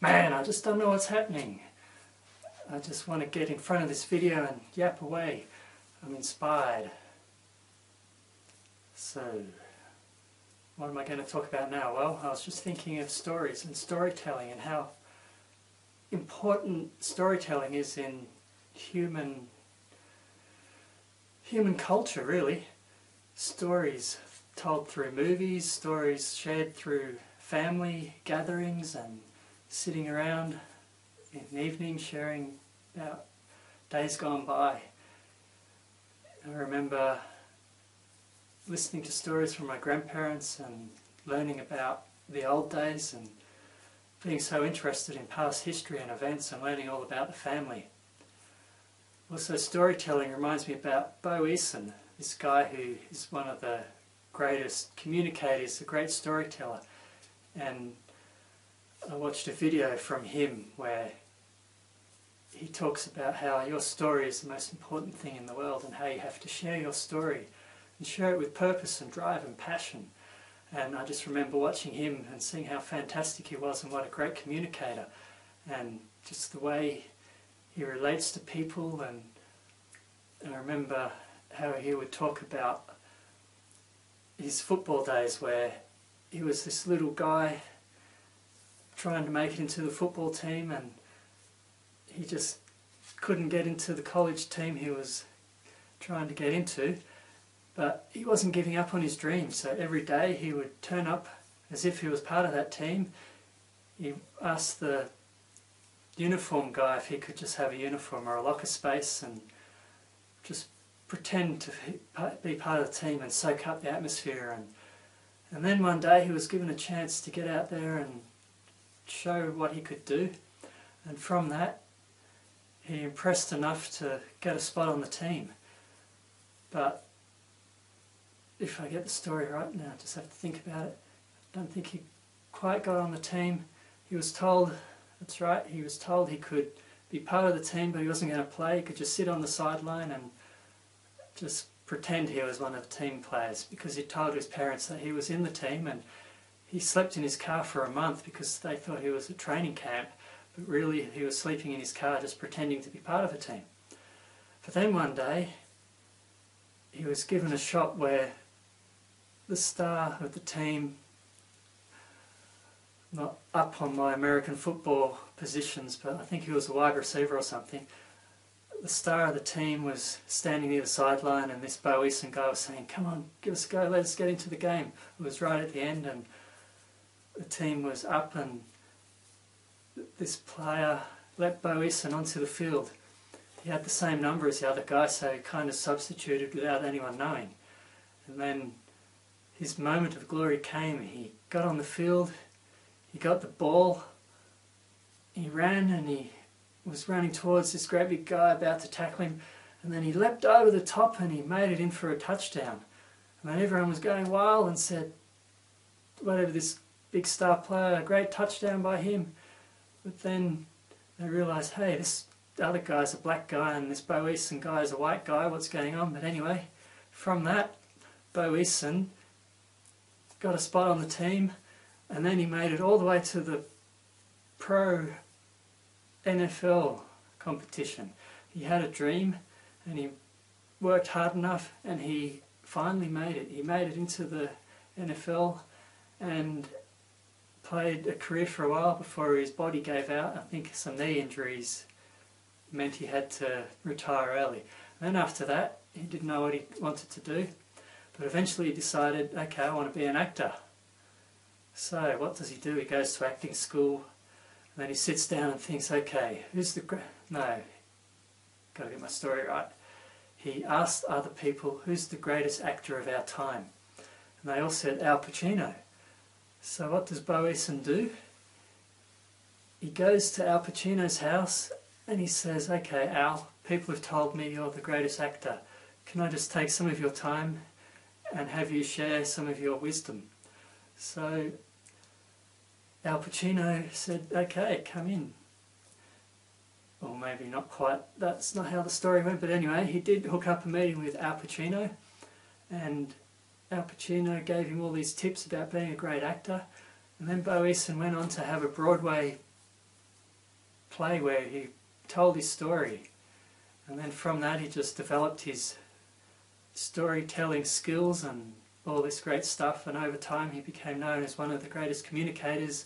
Man, I just don't know what's happening. I just want to get in front of this video and yap away. I'm inspired. So, what am I going to talk about now? Well, I was just thinking of stories and storytelling and how important storytelling is in human culture, really. Stories told through movies, stories shared through family gatherings and sitting around in the evening sharing about days gone by. I remember listening to stories from my grandparents and learning about the old days and being so interested in past history and events and learning all about the family. Also, storytelling reminds me about Bo Eason, this guy who is one of the greatest communicators, a great storyteller. And I watched a video from him where he talks about how your story is the most important thing in the world and how you have to share your story and share it with purpose and drive and passion. And I just remember watching him and seeing how fantastic he was and what a great communicator, and just the way he relates to people. And I remember how he would talk about his football days where he was this little guy trying to make it into the football team, and he just couldn't get into the college team he was trying to get into, but he wasn't giving up on his dreams. So every day he would turn up as if he was part of that team. He asked the uniform guy if he could just have a uniform or a locker space and just pretend to be part of the team and soak up the atmosphere. And then one day he was given a chance to get out there and show what he could do, and from that he impressed enough to get a spot on the team. But if I get the story right now, I just have to think about it. I don't think he quite got on the team. He was told, that's right, he was told he could be part of the team, but he wasn't going to play. He could just sit on the sideline and just pretend he was one of the team players, because he told his parents that he was in the team, and he slept in his car for a month because they thought he was at training camp, but really he was sleeping in his car just pretending to be part of a team. But then one day he was given a shot where the star of the team, not up on my American football positions, but I think he was a wide receiver or something. The star of the team was standing near the sideline, and this Bo Eason guy was saying, "Come on, give us a go, let us get into the game." It was right at the end, and the team was up, and this player let Bo Eason onto the field. He had the same number as the other guy, so he kind of substituted without anyone knowing. And then his moment of glory came. He got on the field, he got the ball, he ran, and he was running towards this great big guy about to tackle him, and then he leapt over the top and he made it in for a touchdown. And then everyone was going wild and said, whatever, this big star player, a great touchdown by him. But then they realised, hey, this other guy's a black guy and this Bo Eason guy is a white guy, what's going on? But anyway, from that, Bo Eason got a spot on the team, and then he made it all the way to the pro NFL competition. He had a dream and he worked hard enough, and he finally made it. He made it into the NFL and played a career for a while before his body gave out. I think some knee injuries meant he had to retire early. And then after that, he didn't know what he wanted to do, but eventually he decided, okay, I want to be an actor. So what does he do? He goes to acting school, and then he sits down and thinks, okay, who's the got to get my story right. He asked other people, who's the greatest actor of our time? And they all said Al Pacino. So what does Bo Eason do? He goes to Al Pacino's house and he says, okay, Al, people have told me you're the greatest actor. Can I just take some of your time and have you share some of your wisdom? So Al Pacino said, okay, come in. Or maybe not quite, that's not how the story went, but anyway, he did hook up a meeting with Al Pacino, and Al Pacino gave him all these tips about being a great actor. And then Bo Eason went on to have a Broadway play where he told his story, and then from that he just developed his storytelling skills and all this great stuff, and over time he became known as one of the greatest communicators,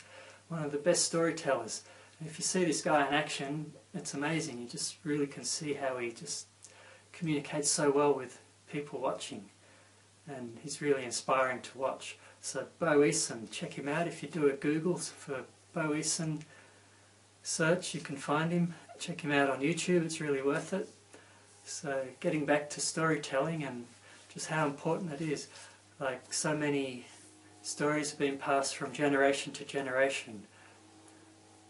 one of the best storytellers. And if you see this guy in action, it's amazing. You just really can see how he just communicates so well with people watching, and he's really inspiring to watch. So Bo Eason, check him out. If you do a Google for Bo Eason search, you can find him. Check him out on YouTube, it's really worth it. So getting back to storytelling and just how important it is. Like, so many stories have been passed from generation to generation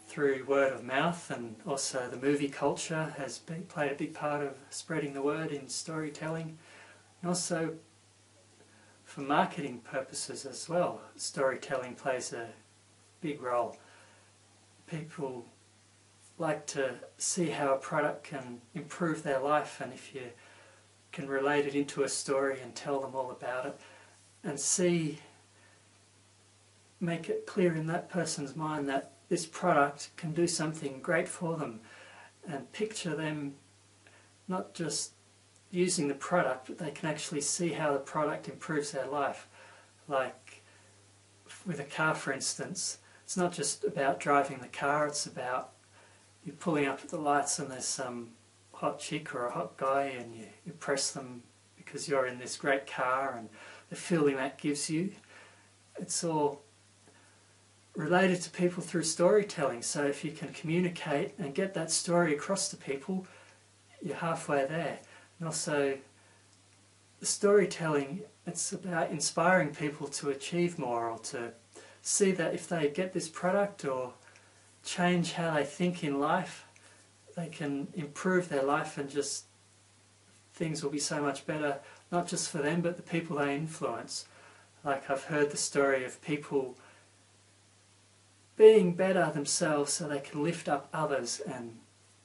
through word of mouth, and also the movie culture has played a big part of spreading the word in storytelling, and also for marketing purposes as well. Storytelling plays a big role. People like to see how a product can improve their life, and if you can relate it into a story and tell them all about it and make it clear in that person's mind that this product can do something great for them, and picture them not just using the product, but they can actually see how the product improves their life. Like with a car, for instance, it's not just about driving the car, it's about you pulling up at the lights and there's some hot chick or a hot guy, and you press them because you're in this great car, and the feeling that gives you. It's all related to people through storytelling. So if you can communicate and get that story across to people, you're halfway there. And also the storytelling, it's about inspiring people to achieve more, or to see that if they get this product or change how they think in life, they can improve their life, and just things will be so much better, not just for them but the people they influence. Like, I've heard the story of people being better themselves so they can lift up others and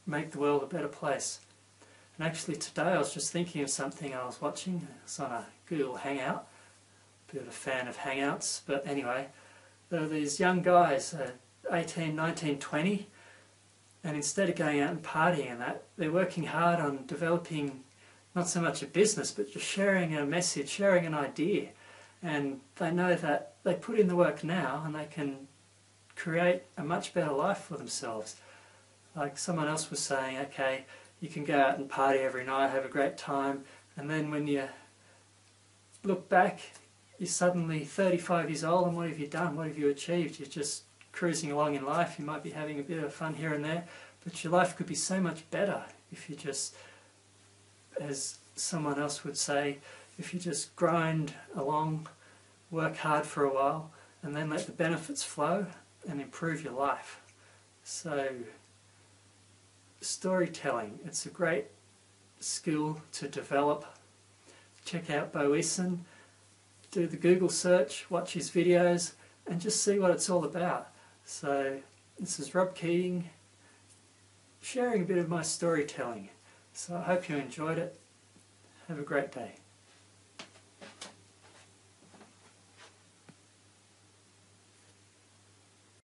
make the world a better place. And actually today I was just thinking of something I was watching. It was on a Google Hangout. A bit of a fan of Hangouts, but anyway, there were these young guys, 18, 19, 20, and instead of going out and partying and that, they're working hard on developing not so much a business, but just sharing a message, sharing an idea. And they know that they put in the work now and they can create a much better life for themselves. Like someone else was saying, okay, you can go out and party every night, have a great time, and then when you look back, you're suddenly 35 years old, and what have you done? What have you achieved? You're just cruising along in life. You might be having a bit of fun here and there, but your life could be so much better if you just, as someone else would say, if you just grind along, work hard for a while, and then let the benefits flow and improve your life. So storytelling, it's a great skill to develop. Check out Bo Eason, do the Google search, watch his videos, and just see what it's all about. So this is Rob Keating, sharing a bit of my storytelling. So I hope you enjoyed it. Have a great day.